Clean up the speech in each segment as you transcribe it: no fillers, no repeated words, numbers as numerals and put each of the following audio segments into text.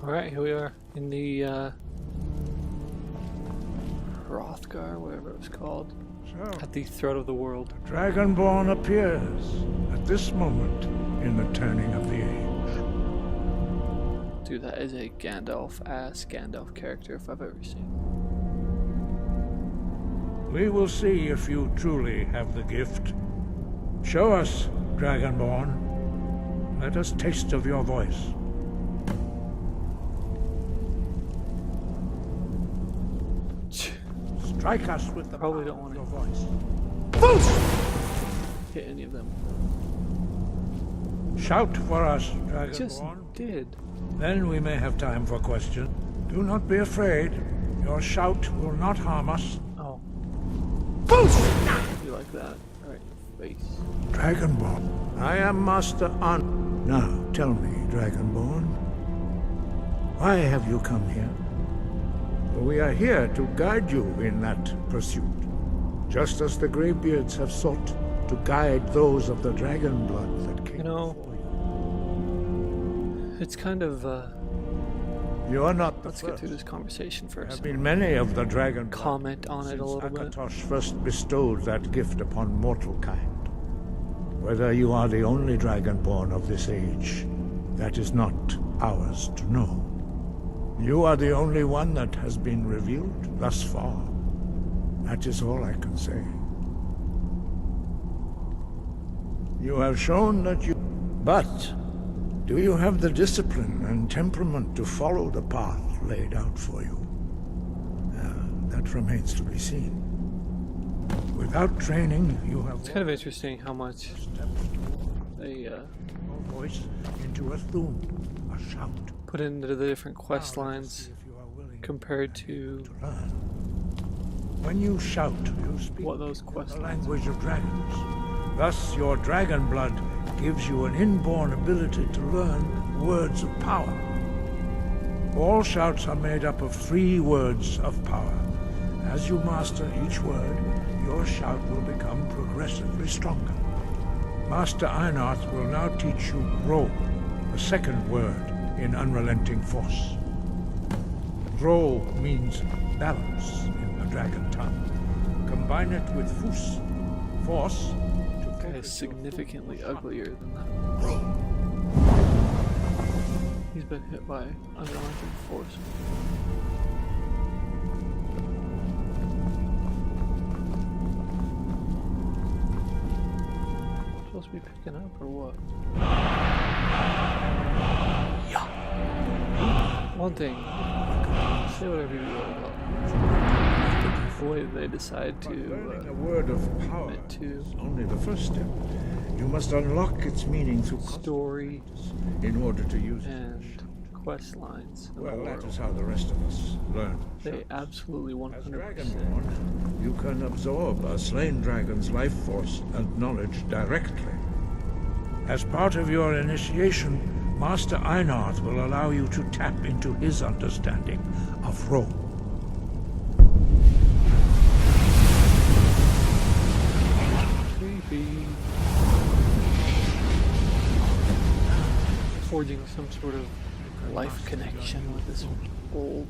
Alright, here we are in the Hrothgar, whatever it was called, at the throat of the world. Dragonborn appears at this moment in the turning of the age. Dude, that is a Gandalf-ass Gandalf character if I've ever seen. We will see if you truly have the gift. Show us, Dragonborn. Let us taste of your voice. Strike us with the Probably power don't want of to your voice. hit any of them. Shout for us, Just Dragonborn. did. Then we may have time for questions. Do not be afraid. Your shout will not harm us. Oh. You like that? Alright, face. Dragonborn, I am Master An. Now, tell me, Dragonborn, why have you come here? We are here to guide you in that pursuit, just as the Greybeards have sought to guide those of the dragon blood that came before you. It's kind of, You are not the let's first. get through this conversation There have first. been many of the dragon blood Comment on it a little bit. Akatosh first bestowed that gift upon mortal kind. Whether you are the only dragonborn of this age, that is not ours to know. You are the only one that has been revealed thus far. That is all I can say. You have shown that you... But, do you have the discipline and temperament to follow the path laid out for you? That remains to be seen. Without training, you have... It's kind of interesting how much they voice into a thum, a shout. put into the different quest lines compared to Learn. When you shout, you speak what those quest the lines language of dragons. Thus, your dragon blood gives you an inborn ability to learn words of power. All shouts are made up of 3 words of power. As you master each word, your shout will become progressively stronger. Master Einarth will now teach you Ro, the second word in unrelenting force. Ro means balance in the dragon tongue. Combine it with Fus, force, to guy focus is your significantly full uglier than that. He's been hit by unrelenting force. Supposed to be picking up or what? Yeah. One thing, say whatever you will about the way they decide to Learning a word of power to is only the first step. You must unlock its meaning through story in order to use it. and quest lines. in the Well, that world. is how the rest of us learn. They absolutely As 100%. Dragonborn, you can absorb a slain dragon's life force and knowledge directly. As part of your initiation, Master Einarth will allow you to tap into his understanding of Ro. Creepy. Forging some sort of life connection with this old.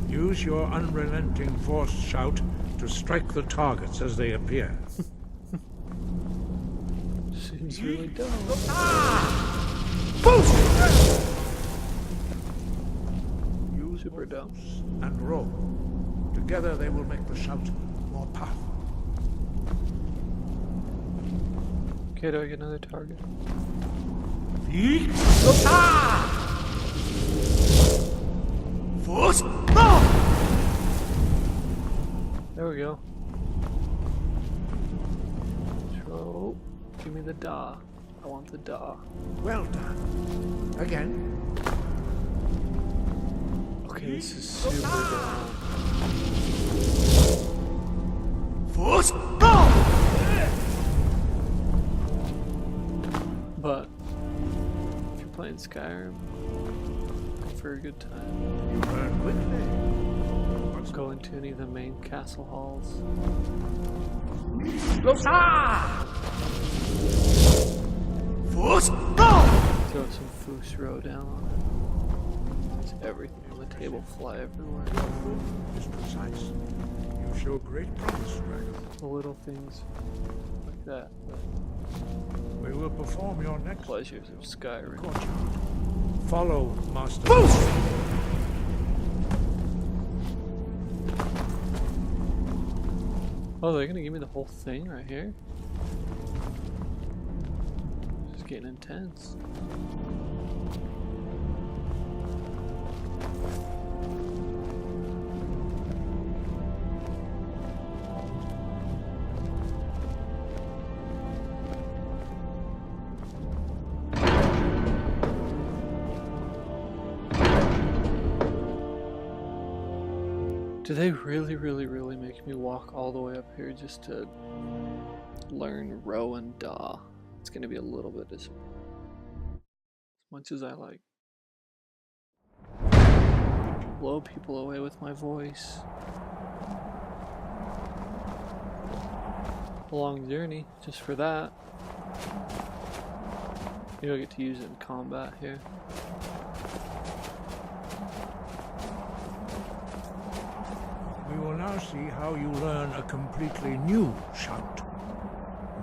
Use your unrelenting force shout to strike the targets as they appear. Seems really dumb. Use Super dumb. and Ro. Together they will make the shout more powerful. Okay, do I get another target? There we go. Throw. Give me the da. I want the da. Well done. Again. Okay, this is super dumb. But if you're playing Skyrim, go for a good time. You learn quickly. Go into any of the main castle halls. Throw some Fusro down on it. There's everything on the table fly everywhere. Is precise. You show great promise, Dragon. The little things like that. We will perform your next Pleasures of Skyrim. Follow, Master. Oh, they're gonna give me the whole thing right here? This is getting intense. Do they really make me walk all the way up here just to learn Row and Daw? It's gonna be a little bit disappointing. As much as I like blow people away with my voice. A long journey just for that. Maybe I get to use it in combat here. We will now see how you learn a completely new shout.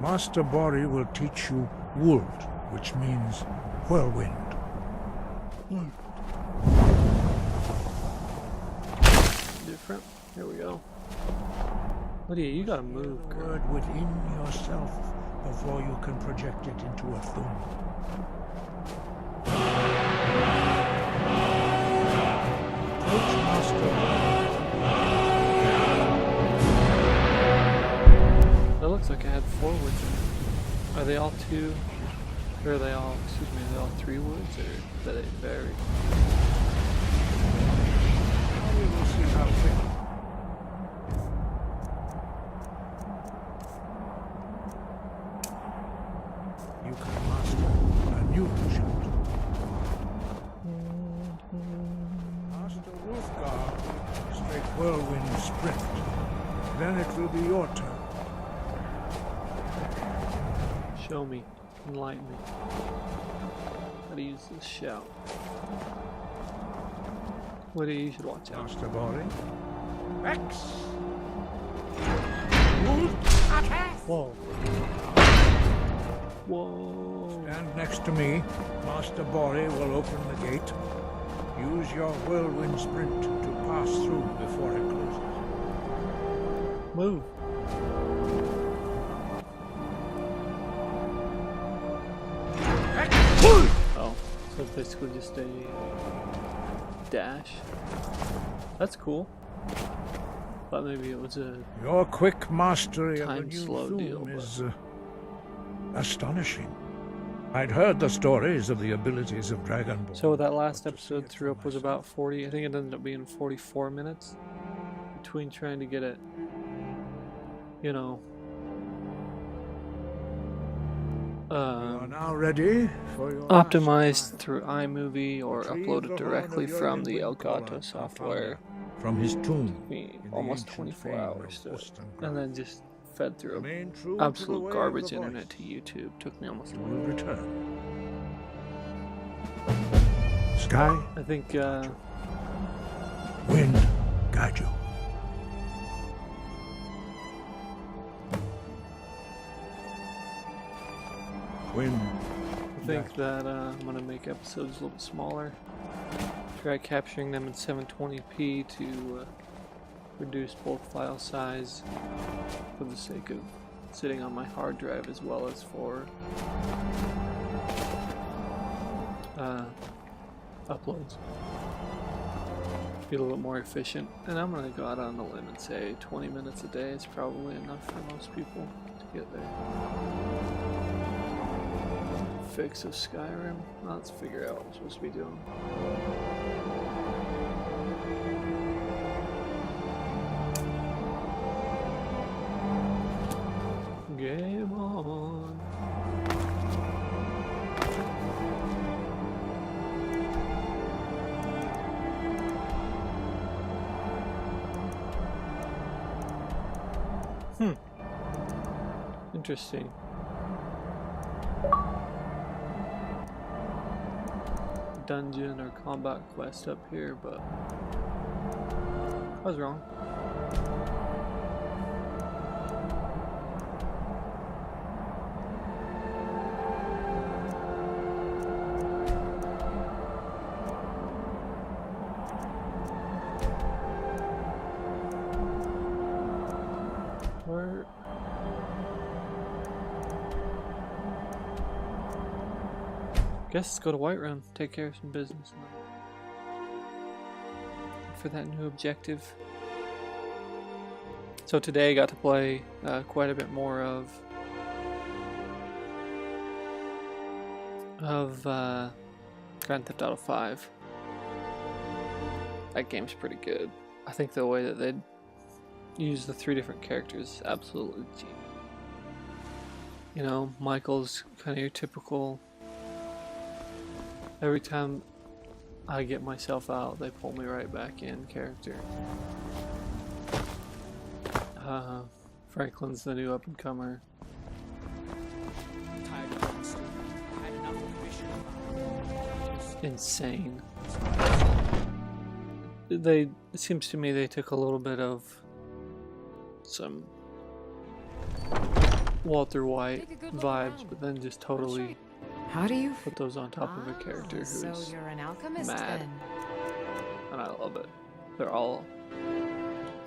Master Bori will teach you Wold, which means whirlwind. Different. Here we go. Lydia, you gotta move, The girl. word within yourself before you can project it into a thum. Approach Master Bori. That looks like I had 4 words in it. Are they all 2? Or are they all, excuse me, are they all 3 words? Or do they vary? Now we will see how quick. You can master a new shout. Master Wolfgar, straight whirlwind sprint. Then it will be your turn. Show me. Enlighten me. How to use this shout. Lydia, you should watch out. Master Bori. X. Whoa. Whoa. Stand next to me. Master Bori will open the gate. Use your whirlwind sprint to pass through before it closes. Move. Oh, so it's basically just a dash. That's cool. Thought maybe it was a Your quick mastery of the time new slow deal, Thum but is astonishing. I'd heard the stories of the abilities of Dragonborn. so that last but to see episode it threw for up was myself- about 40. I think it ended up being 44 minutes between trying to get it, you know, You are now ready for your optimized last through iMovie or Retrieve uploaded the horn directly of your from the Midwind caller, Elgato software. Alfalfa, from his tomb. Me in the almost ancient 24 fane hours of to Ostengrad. and then just fed through Remain true to the absolute way of garbage the internet voice. to YouTube. Took me almost. You will return. Sky, I think wind, guide you. Wind. I think that I'm gonna make episodes a little bit smaller. Try capturing them in 720p to reduce both file size for the sake of sitting on my hard drive as well as for uploads. Be a little bit more efficient. And I'm gonna go out on a limb and say 20 minutes a day is probably enough for most people to get there. Fix of Skyrim. Well, let's figure out what we're supposed to be doing. Game on. dungeon or combat quest up here, but I was wrong. Where? Guess let's go to Whiterun, take care of some business for that new objective. So today I got to play quite a bit more of Grand Theft Auto 5. That game's pretty good. I think the way that they use the 3 different characters is absolutely genius. You know, Michael's kind of your typical. Every time I get myself out, they pull me right back in character. Franklin's the new up-and-comer. Insane. It seems to me they took a little bit of some Walter White vibes, but then just totally put those on top of a character who's you're an alchemist, mad. then. And I love it.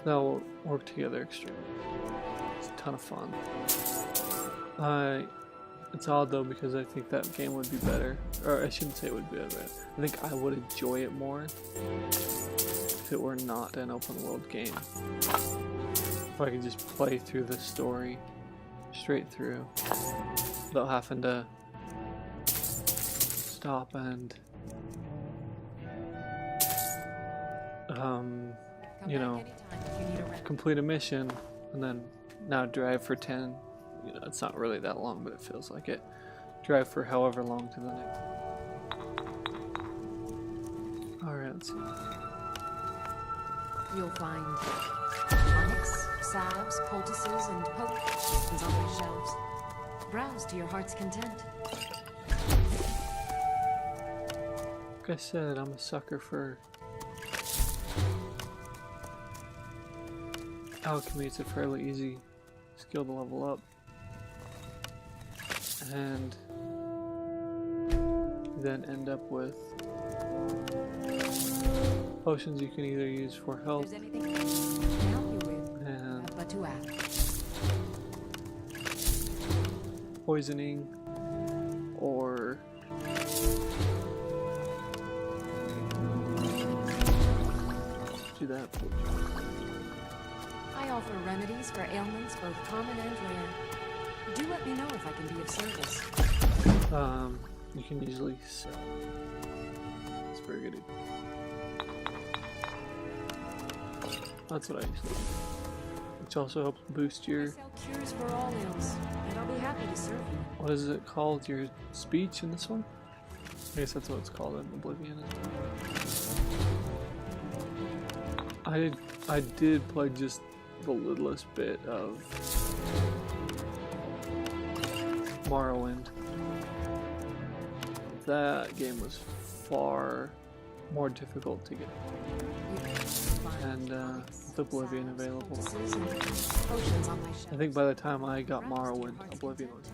They'll work together extremely. It's a ton of fun. It's odd though because I think that game would be better, or I shouldn't say it would be better. I think I would enjoy it more if it were not an open world game. If I could just play through the story straight through without having to stop and you know, complete a mission and then now drive for 10, you know, it's not really that long but it feels like it, drive for however long to the next. Alright, let's see. You'll find tonics, salves, poultices, and potions on my shelves. Browse to your heart's content. Like I said, I'm a sucker for alchemy. It's a fairly easy skill to level up. And then end up with potions you can either use for health If there's anything I can help you with, and but to ask. poisoning or do that. I offer remedies for ailments both common and rare. Do let me know if I can be of service. You can usually sell. It's very good. That's what I usually do. Which also helps boost I your, sell cures for all ills, and I'll be happy to serve you. what is it called? Your speech in this one? I guess that's what it's called in Oblivion as well. I did play just the littlest bit of Morrowind. That game was far more difficult to get, and with Oblivion available, I think by the time I got Morrowind, Oblivion was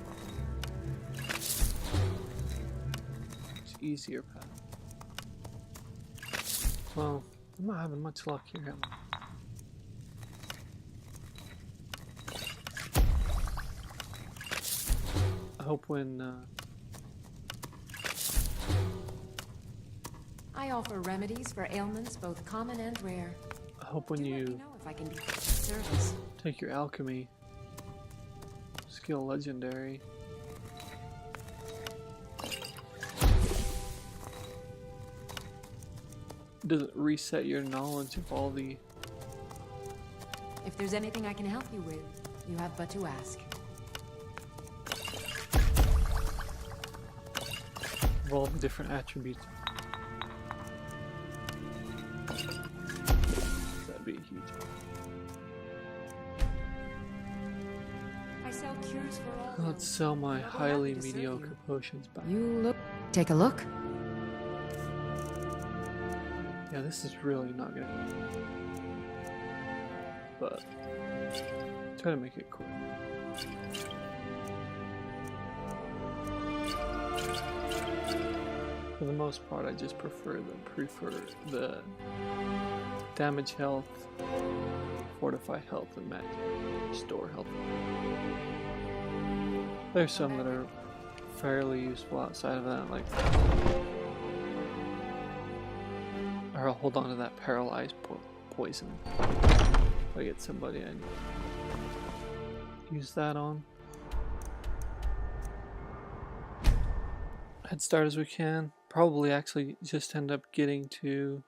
much easier path. Well, I'm not having much luck here, am I? I hope when I offer remedies for ailments both common and rare. I hope when Do let me you know if I can be of service. take your alchemy skill legendary, does it reset your knowledge of all the If there's anything I can help you with, you have but to ask. different attributes? That'd be huge. I sell cures for all. Let's sell my highly mediocre potions back. You look. Take a look. Yeah, this is really not gonna go. But try to make it quick. For the most part, I just prefer the damage health, fortify health, and restore health. There's some that are fairly useful outside of that, like, or I'll hold on to that paralyzed poison. If I get somebody I use that on. Head start as we can. Probably actually just end up getting to,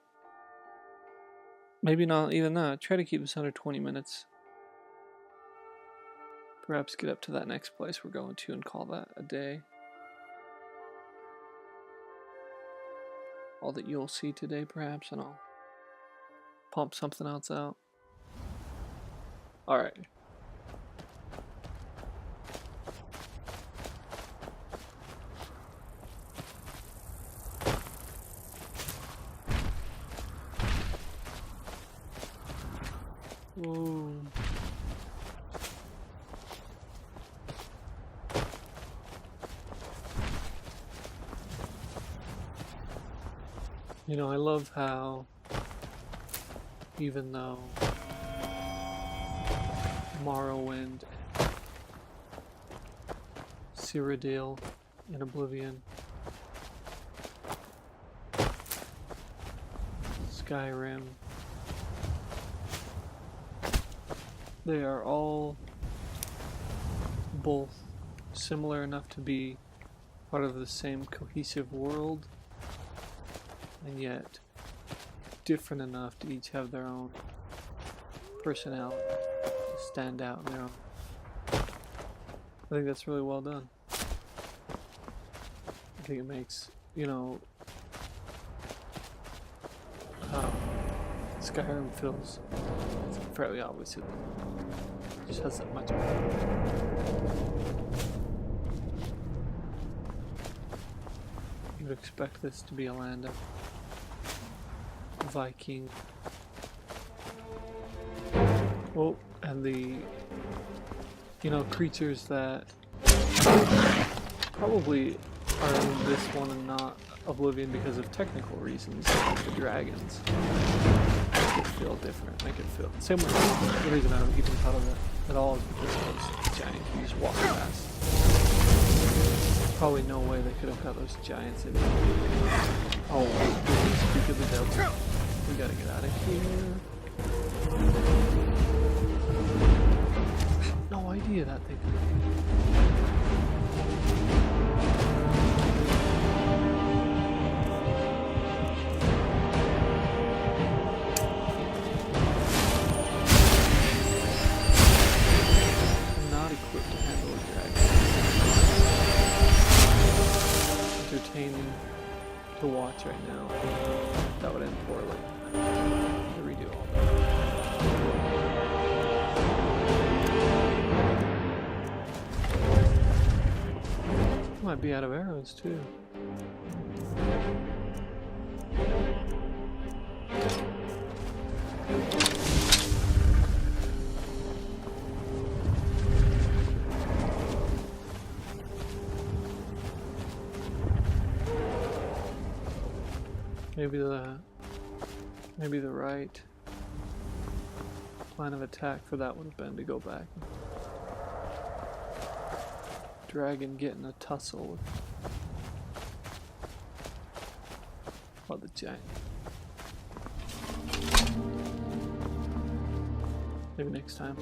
maybe not even that. Try to keep this under 20 minutes. Perhaps get up to that next place we're going to and call that a day. All that you'll see today, perhaps, and I'll pump something else out. Alright. Whoa. You know, I love how, even though Morrowind, Cyrodiil in Oblivion, Skyrim, they are all both similar enough to be part of the same cohesive world, and yet different enough to each have their own personality, to stand out in their own. I think that's really well done. I think it makes, you know, Skyrim feels, it's fairly obvious it just has that much. You would expect this to be a land of Viking. Oh, and the, you know, creatures that probably are in this one and not Oblivion because of technical reasons, like the dragons. Make it feel different, make it feel same way. The reason I don't keep them out of it at all is because those giants you just walk past. Probably no way they could have got those giants in. Oh, speak of the devil. We gotta get out of here. No idea that they could. I'm not equipped to handle a dragon. Entertaining to watch right now. That would end poorly. To redo all that. Might be out of arrows too. Maybe the right plan of attack for that would have been to go back. Dragon getting a tussle with the giant. Maybe next time.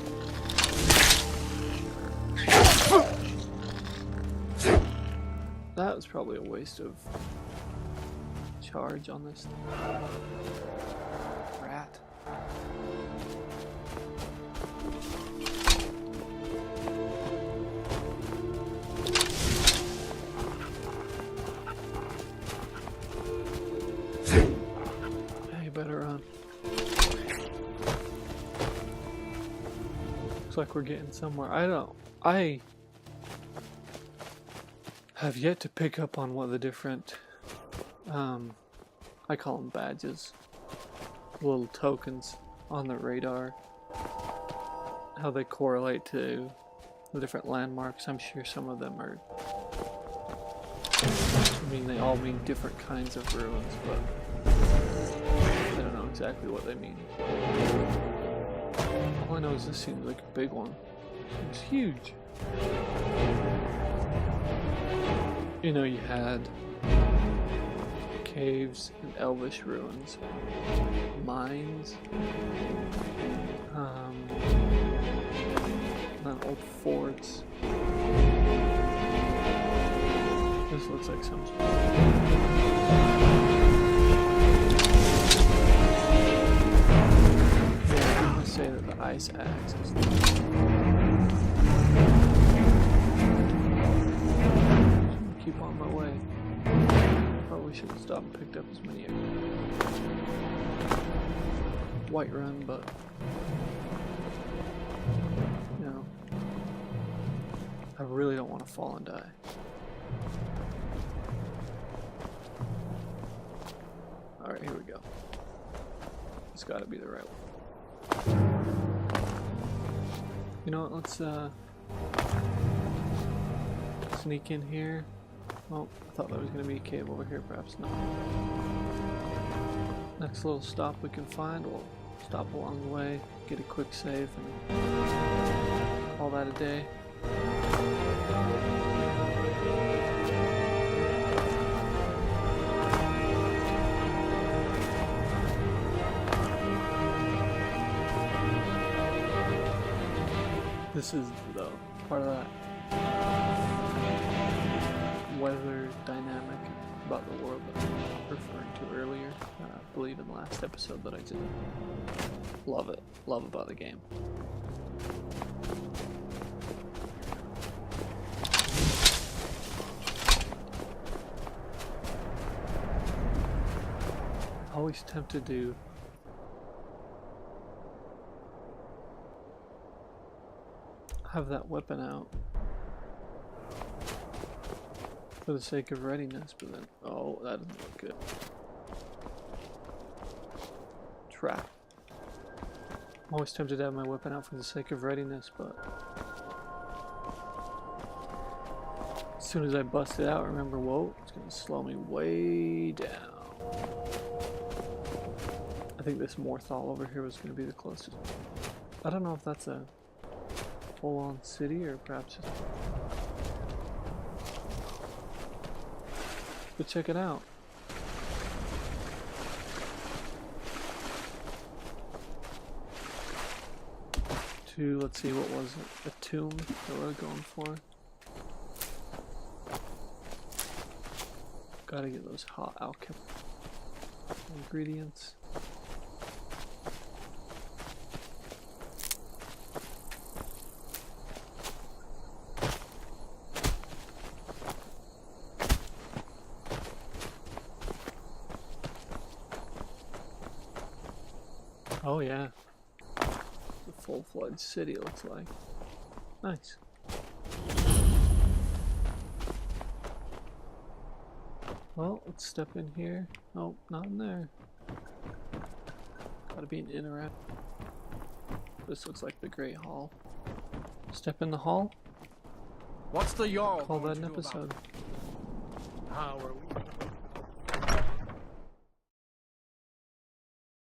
That was probably a waste of charge on this thing. Rat. Yeah, you better run. Looks like we're getting somewhere. I have yet to pick up on what the different I call them badges. little tokens on the radar, how they correlate to the different landmarks. I'm sure some of them are, I mean, they all mean different kinds of ruins, but I don't know exactly what they mean. All I know is this seems like a big one. It's huge. You know, you had caves and elvish ruins, mines, and old forts. This looks like some. Yeah, I'm gonna say that the ice axe is. Keep on my way. Probably should have stopped and picked up as many white run, but you know, I really don't want to fall and die. Alright, here we go. It's gotta be the right one. You know what, let's sneak in here. Oh, I thought there was going to be a cave over here, perhaps not. Next little stop we can find, we'll stop along the way, get a quick save, and call that a day. This is the part of that weather dynamic about the world that I was referring to earlier, I believe in the last episode that I did. Love it. Love about the game. Always tempted to have that weapon out for the sake of readiness, but then, oh, that doesn't look good. Trap. I'm always tempted to have my weapon out for the sake of readiness, but as soon as I bust it out, remember, whoa, it's gonna slow me way down. I think this Morthal over here was gonna be the closest. I don't know if that's a full-on city or perhaps just... But check it out. Let's see, what was it? A tomb that we're going for. Gotta get those hot alchemy ingredients. Oh yeah, the full-fledged city looks like. Nice. Well, let's step in here. Oh, not in there. Gotta be an interact. This looks like the Great Hall. Step in the hall. What's the Jarl? Call that an episode. How are we?